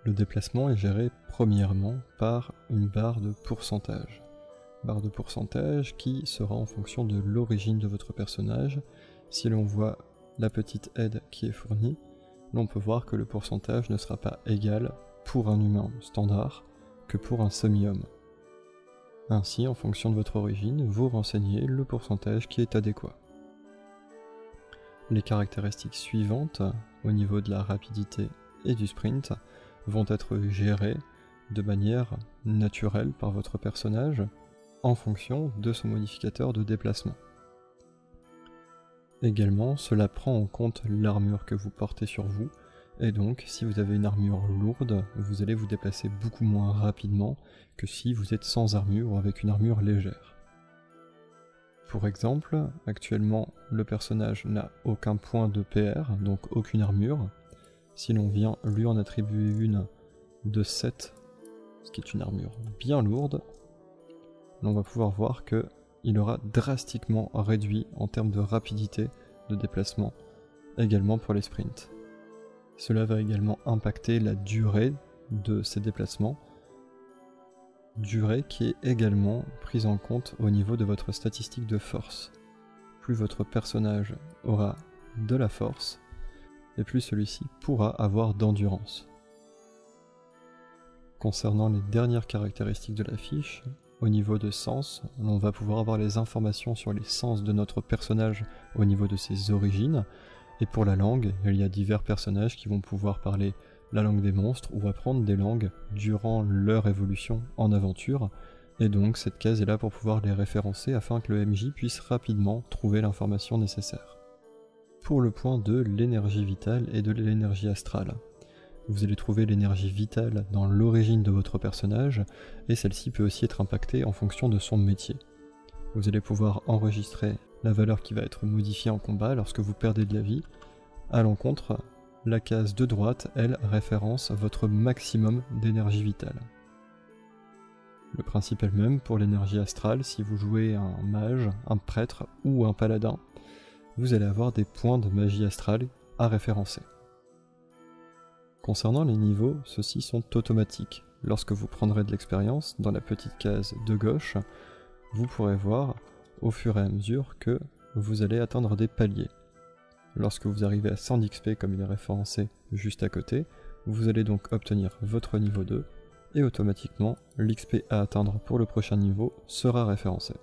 Le déplacement est géré premièrement par une barre de pourcentage. Barre de pourcentage qui sera en fonction de l'origine de votre personnage. Si l'on voit la petite aide qui est fournie, l'on peut voir que le pourcentage ne sera pas égal pour un humain standard que pour un semi-homme. Ainsi, en fonction de votre origine, vous renseignez le pourcentage qui est adéquat. Les caractéristiques suivantes, au niveau de la rapidité et du sprint, vont être gérées de manière naturelle par votre personnage en fonction de son modificateur de déplacement. Également, cela prend en compte l'armure que vous portez sur vous, et donc si vous avez une armure lourde, vous allez vous déplacer beaucoup moins rapidement que si vous êtes sans armure ou avec une armure légère. Pour exemple, actuellement le personnage n'a aucun point de PR, donc aucune armure. Si l'on vient lui en attribuer une de 7, ce qui est une armure bien lourde, on va pouvoir voir qu'il aura drastiquement réduit en termes de rapidité de déplacement, également pour les sprints. Cela va également impacter la durée de ces déplacements, durée qui est également prise en compte au niveau de votre statistique de force. Plus votre personnage aura de la force, et plus celui-ci pourra avoir d'endurance. Concernant les dernières caractéristiques de la fiche, au niveau de sens, on va pouvoir avoir les informations sur les sens de notre personnage au niveau de ses origines, et pour la langue, il y a divers personnages qui vont pouvoir parler la langue des monstres ou apprendre des langues durant leur évolution en aventure, et donc cette case est là pour pouvoir les référencer afin que le MJ puisse rapidement trouver l'information nécessaire. Pour le point de l'énergie vitale et de l'énergie astrale. Vous allez trouver l'énergie vitale dans l'origine de votre personnage, et celle-ci peut aussi être impactée en fonction de son métier. Vous allez pouvoir enregistrer la valeur qui va être modifiée en combat lorsque vous perdez de la vie. À l'encontre, la case de droite, elle, référence votre maximum d'énergie vitale. Le principe est le même pour l'énergie astrale. Si vous jouez un mage, un prêtre ou un paladin, vous allez avoir des points de magie astrale à référencer. Concernant les niveaux, ceux-ci sont automatiques. Lorsque vous prendrez de l'expérience, dans la petite case de gauche, vous pourrez voir au fur et à mesure que vous allez atteindre des paliers. Lorsque vous arrivez à 100 d'XP comme il est référencé juste à côté, vous allez donc obtenir votre niveau 2, et automatiquement l'XP à atteindre pour le prochain niveau sera référencé.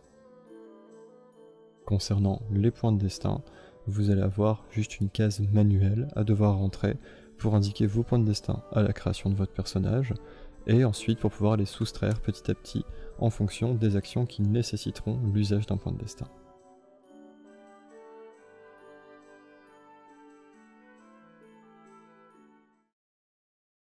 Concernant les points de destin, vous allez avoir juste une case manuelle à devoir rentrer pour indiquer vos points de destin à la création de votre personnage, et ensuite pour pouvoir les soustraire petit à petit en fonction des actions qui nécessiteront l'usage d'un point de destin.